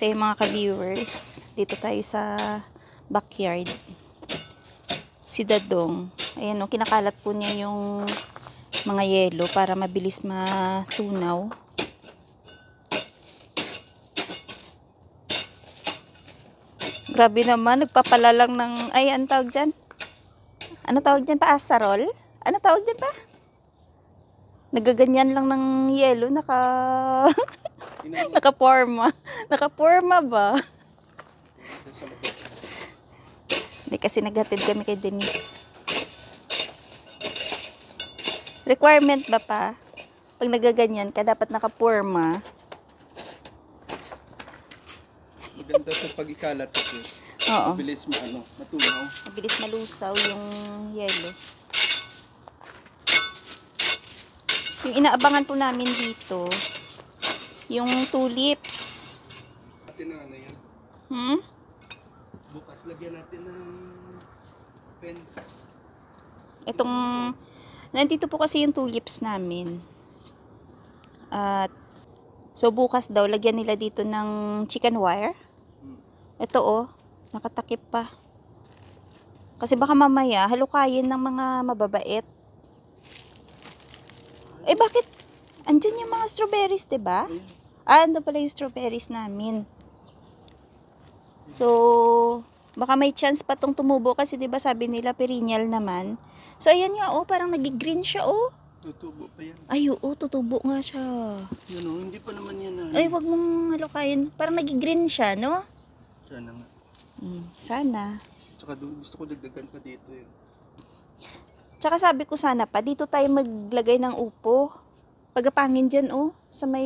So yung mga ka-viewers, dito tayo sa backyard. Si Dadong, ayan o, kinakalat po niya yung mga yelo para mabilis matunaw. Grabe naman, nagpapalalang ng, ay, ano tawag dyan? Ano tawag dyan pa? Asarol? Ano tawag dyan pa? Nagaganyan lang ng yelo, nakaporma. Nakaporma ba? Hindi kasi naghatid kami kay Denise. Requirement ba pa? Pag nagaganyan ka, dapat nakaporma. Maganda sa pag-ikalat kasi. Oo. Mabilis matunaw. Mabilis malusaw yung yelo. Yung inaabangan po namin dito, yung tulips. Natin na ano yan. Bukas lagyan natin ng fence. Itong, nandito po kasi yung tulips namin. At, so bukas daw, lagyan nila dito ng chicken wire. Ito oh, nakatakip pa. Kasi baka mamaya, halukayin ng mga mababait. Eh bakit? Andyan yung mga strawberries, diba? Ah, ando pala yung strawberries namin. So, baka may chance pa tong tumubo kasi 'di ba sabi nila perennial naman. So ayan nga oh, parang nagi-green siya oh. Tutubo pa yan. Ay oo, tutubo nga siya. Yan oh, hindi pa naman yan na. Ay, wag mong halukayin. Parang nagi-green siya, no? Sana nga. Sana. Tsaka gusto ko dagdagan pa dito eh. Tsaka sabi ko sana pa, dito tayo maglagay ng upo. Pagapangin dyan oh, sa may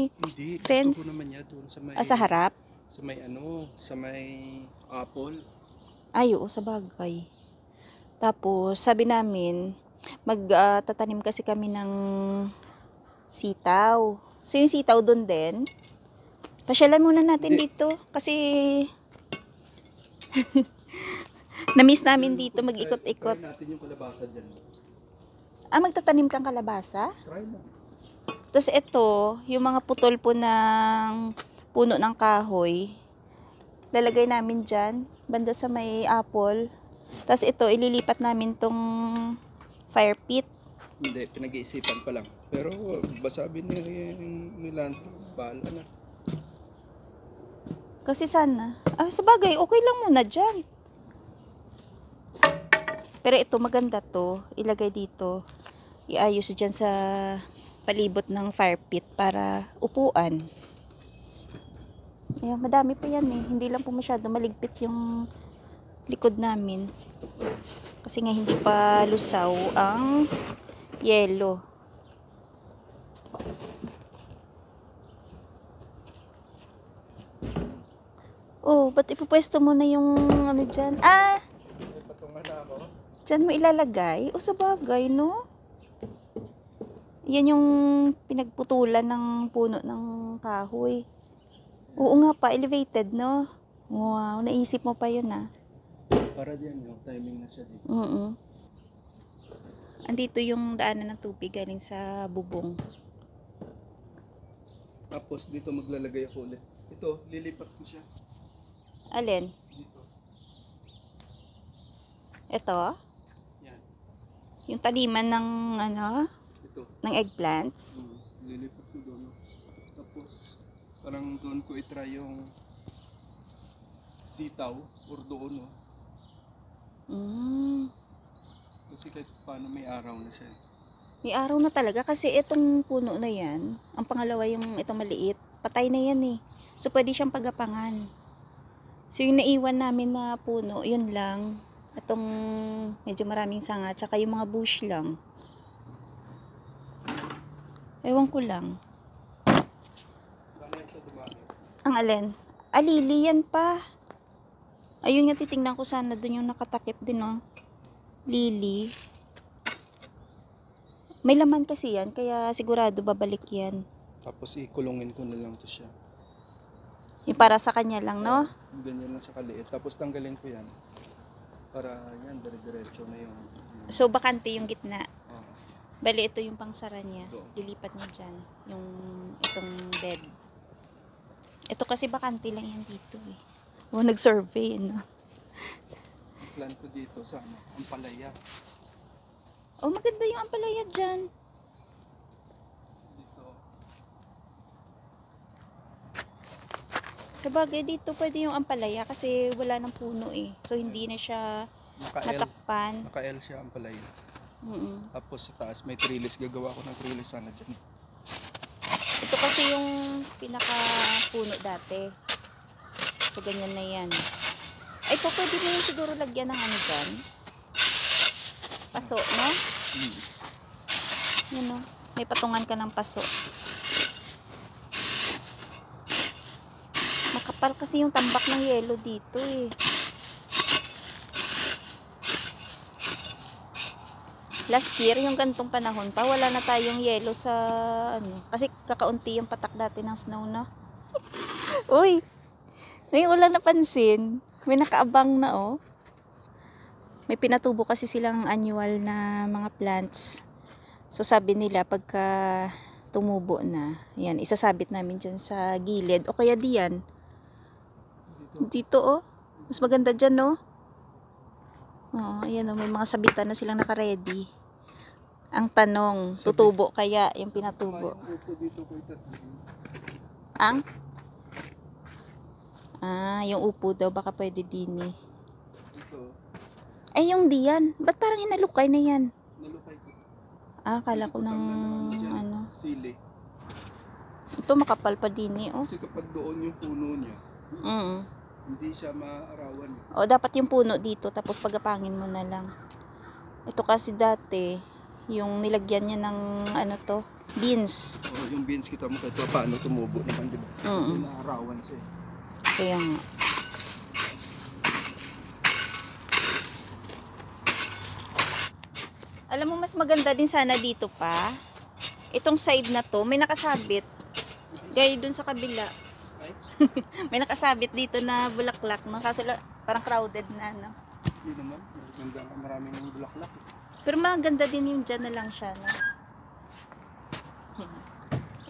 Hindi, fence. gusto ko naman yan doon sa may... Sa harap. Sa may apple. Ay, oo, sa bagay. Tapos, sabi namin, magtatanim kasi kami ng sitaw. So, yung sitaw doon din. Pasyalan muna natin dito. Kasi, na-miss namin dito mag-ikot-ikot. Try natin yung kalabasa dyan. Ah, magtatanim kang kalabasa? Try mo. Tapos ito, yung mga putol po ng puno ng kahoy, lalagay namin dyan, banda sa may apple. Tapos ito, ililipat namin tong fire pit. Hindi, pinag-iisipan pa lang. Pero basabi nila, bahala na. Kasi sana, sa bagay, okay lang muna dyan. Pero ito, maganda to. Ilagay dito. Iayos dyan sa palibot ng fire pit para upuan. Ayan, madami pa yan eh. Hindi lang po masyado maligpit yung likod namin. Kasi nga hindi pa lusaw ang yelo. Oh, ba't ipupwesto mo na yung ano dyan? Ah! May patungan na ako. Diyan mo ilalagay? O sa bagay, no? Yan yung pinagputulan ng puno ng kahoy. Oo nga pa, elevated, no? Wow, naisip mo pa yun, ah. Para diyan yung timing na siya dito. Andito yung daanan ng tubig galing sa bubong. Tapos dito maglalagay ako ulit. Ito, lilipat ko siya. Alin? Dito. Ito? Yan. Yung taniman ng, ano, Ito. ng eggplants. Lilipat ko doon. Tapos, parang doon ko itry yung sitaw or doon. No? Kasi kahit paano may araw na siya. May araw na talaga kasi itong puno na yan, ang pangalawa yung itong maliit, patay na yan eh. So, pwede siyang pagapangan. So, yung naiwan namin na puno, yun lang. Itong medyo maraming sanga, tsaka yung mga bush lang. Ewan ko lang. Sana ito dumami. Ang alin? Alili yan pa. Ayun nga, titingnan ko sana dun yung nakatakip din, oh. Lili. May laman kasi yan, kaya sigurado babalik yan. Tapos ikulungin ko na lang to siya. Yung para sa kanya lang, no? Ganyan lang siya kaliit. Tapos tanggalin ko yan. Para yan, dire-diretso na yung... So, bakante yung gitna. Oo. Bali, ito yung pangsara niya. Ito. Lilipat niya dyan. Yung itong bed. Ito kasi bakante lang yan dito eh. O, nag-survey, no? Ang plan ko dito sa ano, Ampalaya. Oh, maganda yung ampalaya dyan. Dito. Sa bagay dito pwede yung ampalaya kasi wala ng puno eh. So hindi na siya Naka-L. natakpan. Naka-L siya Ampalaya. Mm-mm. Tapos sa taas may trellis. Gagawa ko ng trellis sana dyan. Ito kasi yung pinaka puno dati. So ganyan na yan. Ay po pwede mo yung siguro lagyan ng ano dyan. Paso, no? Hmm. Yan no. May patungan ka ng paso. Makapal kasi yung tambak ng yelo dito eh. Last year, yung gantong panahon pa, wala na tayong yelo sa ano. Kasi kakaunti yung patak dati ng snow na. Uy! Ngayon wala napansin. May nakaabang na oh. May pinatubo kasi silang annual na mga plants. So sabi nila pagka tumubo na, yan, isasabit namin dyan sa gilid. O kaya diyan. Dito oh. Mas maganda dyan no. Oo, ayan oh, may mga sabitan na silang naka-ready. Ang tanong, tutubo kaya yung pinatubo? Yung upo dito ko itatapin. Ang? Yung upo daw, baka pwede din eh. Ito, Ay, yung diyan. Ba't parang hinalukay na yan? nalukay ko. Akala ko ng Dyan, ano. sili. Ito makapal pa din eh, oh. Kasi kapag doon yung puno niya, hindi siya maarawan. O, dapat yung puno dito, tapos pagapangin mo na lang. Ito kasi dati, yung nilagyan niya ng, ano to, beans. Oh, yung beans kita mo ito, paano tumubo naman, di ba? Hindi naarawan siya. Kaya nga. Alam mo, mas maganda din sana dito pa. Itong side na to, may nakasabit. Gaya dun sa kabila. Ay, May nakasabit dito na bulaklak, no? Kasi parang crowded na, no? hindi naman. Maganda, maraming bulaklak. Pero maganda din yung dyan na lang siya, no?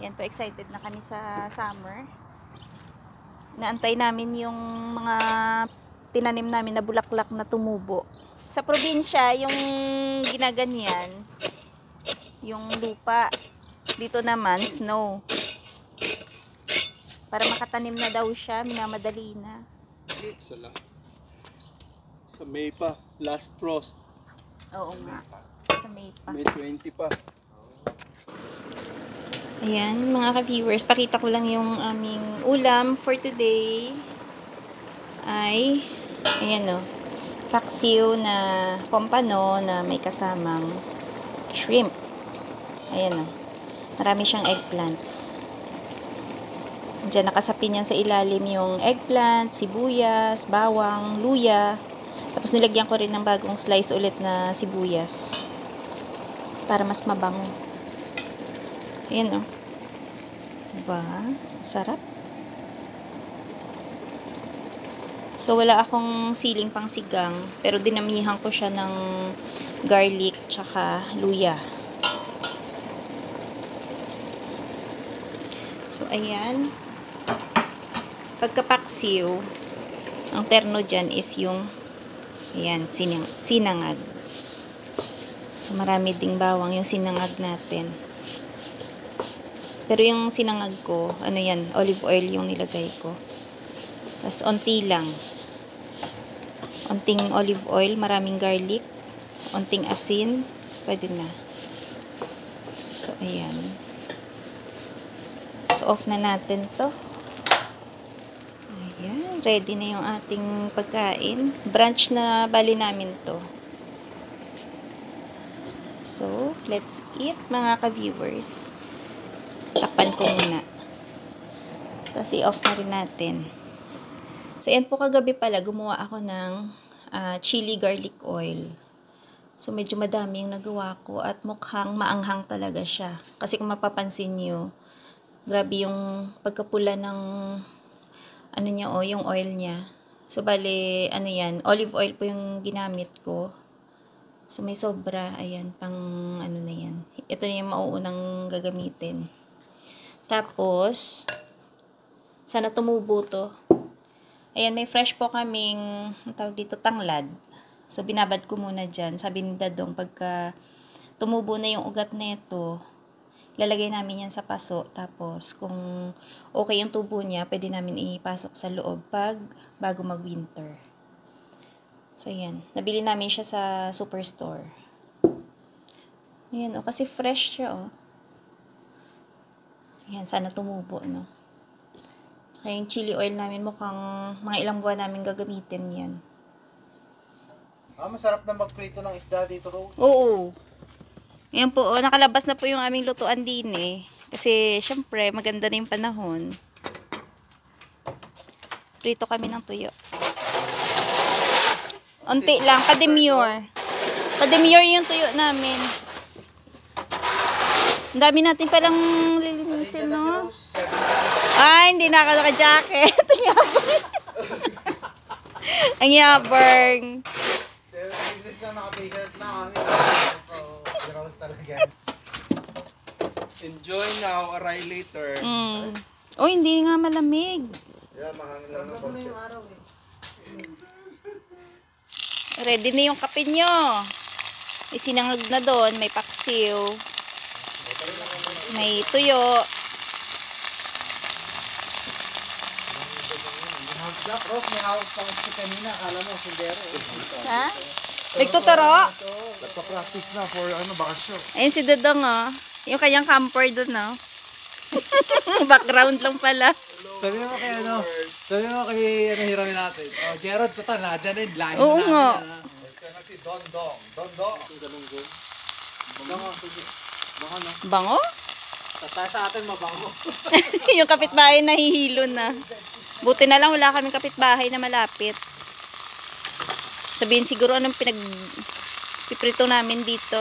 Yan po, excited na kami sa summer. Naantay namin yung mga tinanim namin na bulaklak na tumubo. Sa probinsya, yung ginaganyan, yung lupa. Dito naman, snow. Para makatanim na daw siya, minamadali na. Sala. Sa May pa, last frost. Oo nga. Sa May pa. May 20 pa. Ayan, mga ka-viewers, pakita ko lang yung aming ulam for today. Ay, ayan o, paksiw na pompano na may kasamang shrimp. Ayan o, marami siyang eggplants. Diyan nakasapin yan sa ilalim yung eggplant, sibuyas, bawang, luya. Tapos nilagyan ko rin ng bagong slice ulit na sibuyas. Para mas mabango. Ayan o. Diba? Sarap. So, wala akong siling pang sigang. Pero dinamihan ko siya ng garlic tsaka luya. So, ayan. Pagkapaksiw, ang terno dyan is yung ayan, sinangag. So, marami ding bawang yung sinangag natin. Pero yung sinangag ko, ano yan, olive oil yung nilagay ko. Tapos, onti lang. Onting olive oil, maraming garlic, onting asin, pwede na. So, ayan. So, off na natin to. Ayan, ready na yung ating pagkain. Brunch na bali namin to. So, let's eat mga ka-viewers. Takpan ko muna. Tapos i-off na rin natin. So, yan po kagabi pala, gumawa ako ng chili garlic oil. So, medyo madami yung nagawa ko at mukhang maanghang talaga siya. Kasi kung mapapansin nyo, grabe yung pagkapula ng ano niya yung oil niya. So, bale, ano yan, olive oil po yung ginamit ko. So, may sobra, ayan, pang ano na yan. Ito na yung mauunang gagamitin. Tapos, Sana tumubo to. Ayan, may fresh po kaming, ang tawag dito, tanglad. So, binabad ko muna dyan. Sabi ni Dadong, pagka tumubo na yung ugat nito, ilalagay namin yan sa paso. Tapos, kung okay yung tubo niya, pwede namin ipasok sa loob bago mag-winter. So, ayan. Nabili namin siya sa superstore. Ayan, kasi fresh siya, Ayan, sana tumubo, no? Tsaka yung chili oil namin, mukhang mga ilang buwan namin gagamitin yan. Masarap na magprito ng isda dito, Rose. Oo. Ayan po, nakalabas na po yung aming lutuan din, Kasi, syempre, maganda na yung panahon. Prito kami ng tuyo. Unti lang, pa-demure. Pa-demure yung tuyo namin. Ang dami natin palang lilinisin, no? Ay, hindi na ako naka-jacket. Ang yabang. Ang yabang. Pero business na naka-t-shirt na kami. Rose talaga. Enjoy now, aray later. Oh, hindi nga malamig. Yeah, mahangin lang ng box. Ready na yung kape nyo. May sinangag na doon. May paksiw. May tuyo. Rose, may hawak pang si kanina. Akala mo, sundero. Ha? Nagtuturo? Nagpa-practice na for bakasyon. Ayun si Dodong, Yung kanyang camper doon, Background lang pala. Sabi mo kay hiramin natin. Oh, Gerald, total na, dyan na yung line. Oo nga. Ito na si Dondong. Dondong. Bango? Sa atin mabango. Yung kapitbahay nahihilo na. Buti na lang wala kaming kapitbahay na malapit. Sabihin siguro anong piprito namin dito.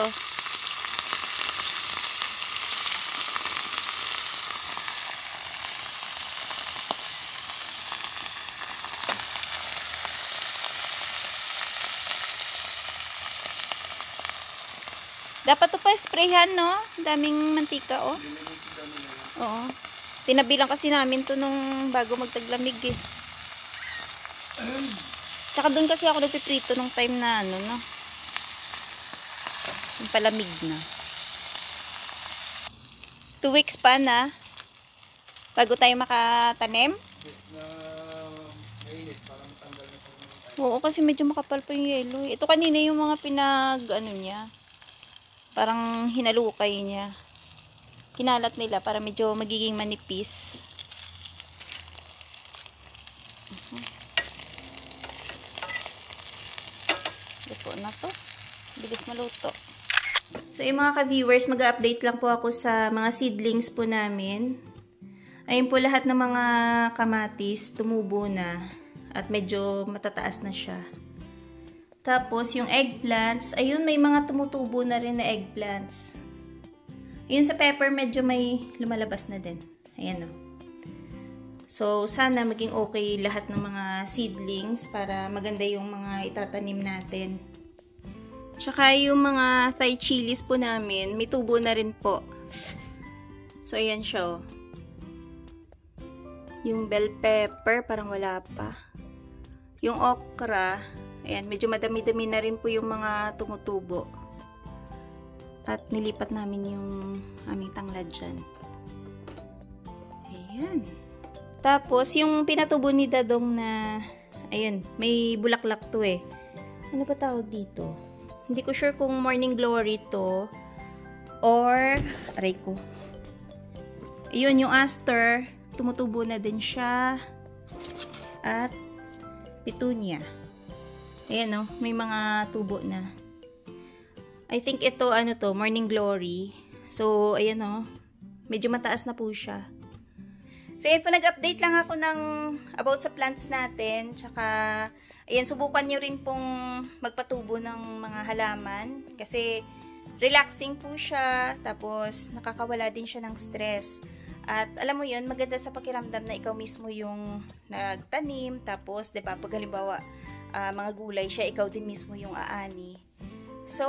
Dapat to pa sprayhan, no? Daming mantika, Oo. Tinabilang kasi namin to nung bago magtaglamig, Tsaka doon kasi ako nagpiprito nung time na yung palamig na. 2 weeks pa na bago tayo makatanim. Oo, kasi medyo makapal pa yung yelo. Ito kanina yung mga niya. Parang hinalukay niya. Kinalat nila para medyo magiging manipis. Luto na to. Bilis maluto. So yung mga ka-viewers, mag-update lang po ako sa mga seedlings po namin. Ayun po lahat ng mga kamatis, tumubo na. At medyo matataas na siya. Tapos yung eggplants, ayun may mga tumutubo na rin na eggplants. Yun sa pepper, medyo may lumalabas na din. Ayan, So, sana maging okay lahat ng mga seedlings para maganda yung mga itatanim natin. Tsaka yung mga Thai chilies po namin, may tubo na rin po. So, ayan siya, Yung bell pepper, parang wala pa. Yung okra, ayan, medyo madami-dami na rin po yung mga tumutubo. At nilipat namin yung aming tanglad dyan. Ayan. Tapos, yung pinatubo ni Dadong na, ayan, may bulaklak to Ano ba tawag dito? Hindi ko sure kung morning glory to or, aray ko. Ayun, yung aster, tumutubo na din siya. At, petunia. Ayan, may mga tubo na. I think ito, morning glory. So, ayan, medyo mataas na po siya. So, ayan po, nag-update lang ako about sa plants natin. Tsaka, ayan, subukan nyo rin pong magpatubo ng mga halaman. Kasi, relaxing po siya. Tapos, nakakawala din siya ng stress. At, alam mo yun, maganda sa pakiramdam na ikaw mismo yung nagtanim. Tapos, diba, pag halimbawa, mga gulay siya, ikaw din mismo yung aani. So,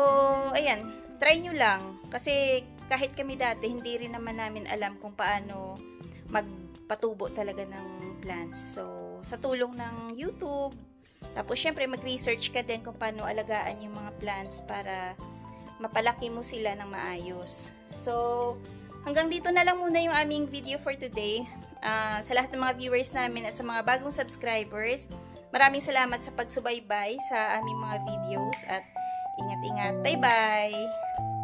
ayan, try nyo lang. Kasi kahit kami dati, hindi rin naman namin alam kung paano magpatubo talaga ng plants. So, sa tulong ng YouTube, tapos syempre mag-research ka din kung paano alagaan yung mga plants para mapalaki mo sila ng maayos. So, hanggang dito na lang muna yung aming video for today. Sa lahat ng mga viewers namin at sa mga bagong subscribers, maraming salamat sa pagsubaybay sa aming mga videos at ingat-ingat. Bye-bye!